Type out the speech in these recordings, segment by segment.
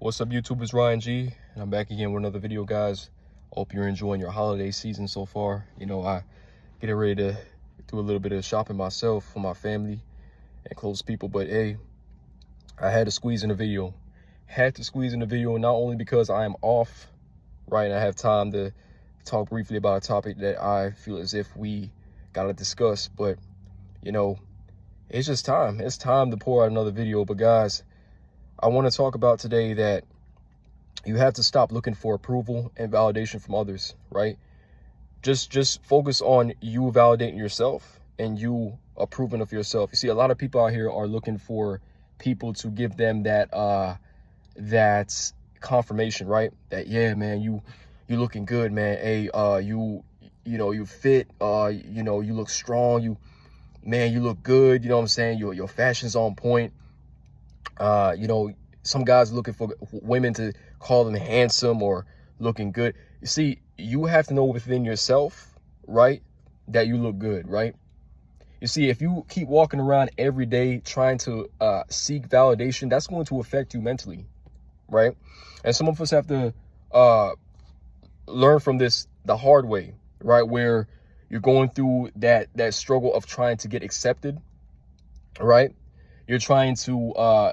What's up, YouTube? It's Ryan G, and I'm back again with another video, guys. Hope you're enjoying your holiday season so far. You know, I getting ready to do a little bit of shopping myself for my family and close people, but hey, I had to squeeze in a video. Not only because I am off, right, and I have time to talk briefly about a topic that I feel as if we gotta discuss, but you know, it's just time. It's time to pour out another video. But guys, I want to talk about today that you have to stop looking for approval and validation from others, right? Just focus on you validating yourself and you approving of yourself. You see, a lot of people out here are looking for people to give them that confirmation, right? That, yeah, man, you looking good, man. Hey, you fit, you look strong, you look good, you know what I'm saying? Your fashion's on point. Some guys are looking for women to call them handsome or looking good. You see, you have to know within yourself, right, that you look good, right? You see, if you keep walking around every day trying to seek validation, that's going to affect you mentally, right? And some of us have to learn from this the hard way, right? Where you're going through that struggle of trying to get accepted, right? You're trying to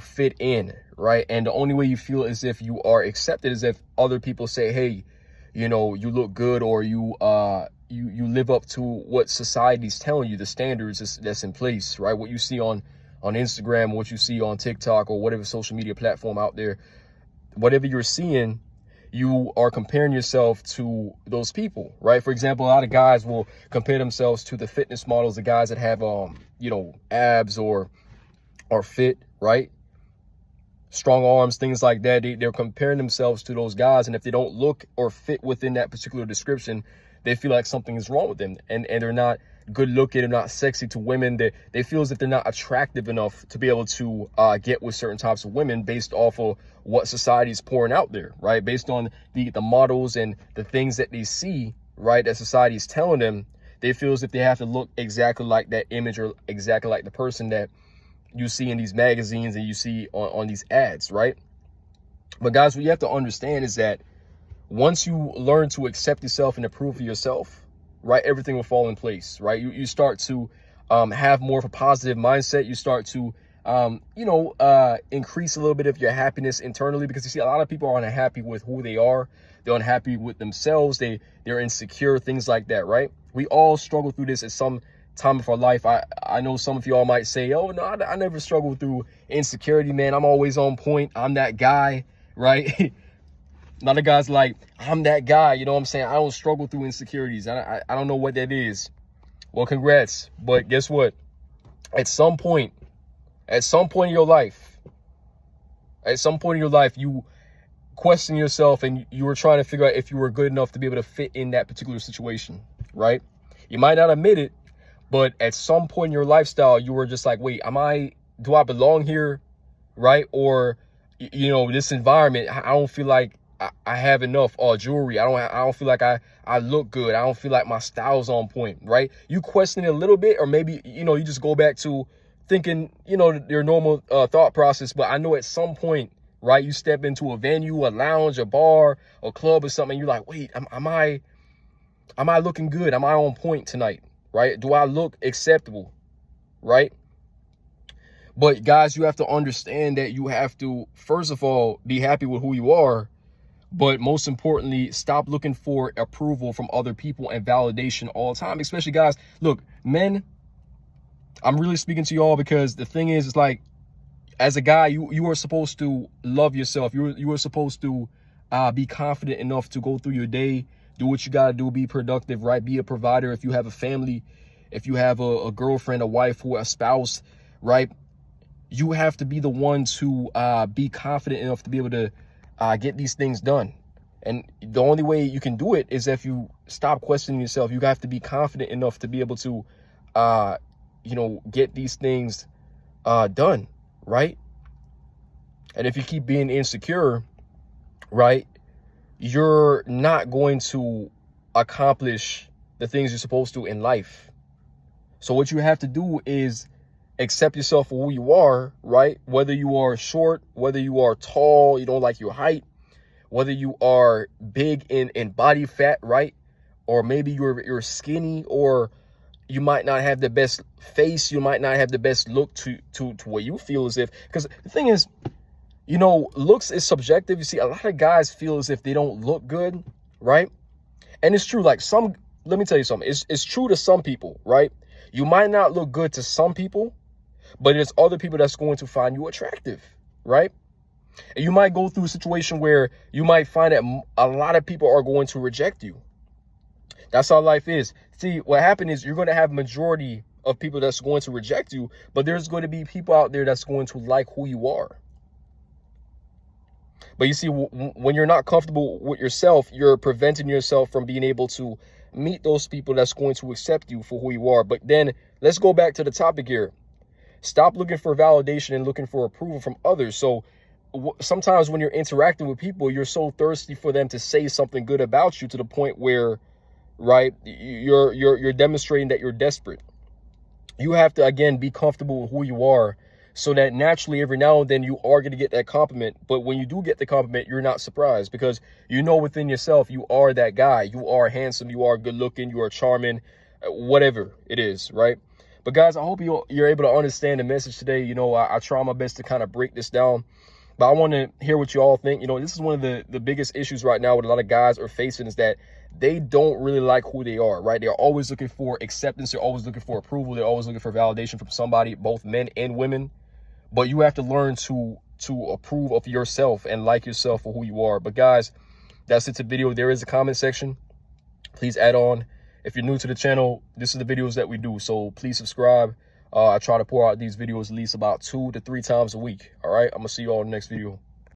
fit in, right? And the only way you feel as if you are accepted is if other people say, hey, you look good, or you live up to what society's telling you, the standards that's in place, right? What you see on Instagram, what you see on TikTok, or whatever social media platform out there, whatever you're seeing, you are comparing yourself to those people, right? For example, a lot of guys will compare themselves to the fitness models, the guys that have abs or are fit, right? Strong arms, things like that. They're comparing themselves to those guys, and if they don't look or fit within that particular description, they feel like something is wrong with them, and they're not good looking, they're not sexy to women. They feel as if they're not attractive enough to be able to get with certain types of women based off of what society is pouring out there, right? Based on the models and the things that they see, right, that society is telling them. They feel as if they have to look exactly like that image or exactly like the person that you see in these magazines and you see on these ads, right? But guys, what you have to understand is that once you learn to accept yourself and approve of yourself, right, everything will fall in place, right? You start to have more of a positive mindset. You start to increase a little bit of your happiness internally, because you see a lot of people are unhappy with who they are. They're unhappy with themselves. They're insecure, things like that, right? We all struggle through this at some time of our life. I know some of y'all might say, oh no, I never struggled through insecurity, man. I'm always on point. I'm that guy, right? Another guy's like, I'm that guy, you know what I'm saying? I don't struggle through insecurities. I don't know what that is. Well, congrats. But guess what? At some point in your life, you question yourself and you were trying to figure out if you were good enough to be able to fit in that particular situation, right? You might not admit it, but at some point in your lifestyle, you were just like, wait, do I belong here, right? Or, this environment, I don't feel like I have enough jewelry. I don't feel like I look good. I don't feel like my style's on point, right? You question it a little bit, or maybe, you just go back to thinking, your normal thought process. But I know at some point, right, you step into a venue, a lounge, a bar, a club or something, and you're like, wait, am I looking good? Am I on point tonight? Right? Do I look acceptable? Right? But guys, you have to understand that you have to, first of all, be happy with who you are. But most importantly, stop looking for approval from other people and validation all the time. Especially guys, look, men, I'm really speaking to y'all, because the thing is, it's like, as a guy, you are supposed to love yourself. You are supposed to be confident enough to go through your day, do what you got to do, be productive, right? Be a provider. If you have a family, if you have a girlfriend, a wife, or a spouse, right? You have to be the one to be confident enough to be able to get these things done. And the only way you can do it is if you stop questioning yourself. You have to be confident enough to be able to, get these things done, right? And if you keep being insecure, right, you're not going to accomplish the things you're supposed to in life. So what you have to do is accept yourself for who you are, right? Whether you are short, whether you are tall, you don't like your height, whether you are big in body fat, right? Or maybe you're skinny, or you might not have the best face, you might not have the best look to what you feel as if, because the thing is, you know, looks is subjective. You see, a lot of guys feel as if they don't look good, right? And it's true, like let me tell you something. It's true to some people, right? You might not look good to some people, but there's other people that's going to find you attractive, right? And you might go through a situation where you might find that a lot of people are going to reject you. That's how life is. See, what happened is you're going to have majority of people that's going to reject you, but there's going to be people out there that's going to like who you are. But you see, when you're not comfortable with yourself, you're preventing yourself from being able to meet those people that's going to accept you for who you are. But then let's go back to the topic here. Stop looking for validation and looking for approval from others. So sometimes when you're interacting with people, you're so thirsty for them to say something good about you to the point where, right, you're demonstrating that you're desperate. You have to, again, be comfortable with who you are, so that naturally every now and then you are going to get that compliment. But when you do get the compliment, you're not surprised, because you know within yourself you are that guy. You are handsome, you are good looking, you are charming, whatever it is, right? But guys, I hope you're able to understand the message today. You know, I try my best to kind of break this down, but I want to hear what you all think. You know, this is one of the biggest issues right now with a lot of guys are facing, is that they don't really like who they are, right? They're always looking for acceptance. They're always looking for approval. They're always looking for validation from somebody, both men and women. But you have to learn to approve of yourself and like yourself for who you are. But guys, that's it to the video. There is a comment section. Please add on. If you're new to the channel, this is the videos that we do. So please subscribe. I try to pour out these videos at least about 2 to 3 times a week. All right. I'm going to see you all in the next video.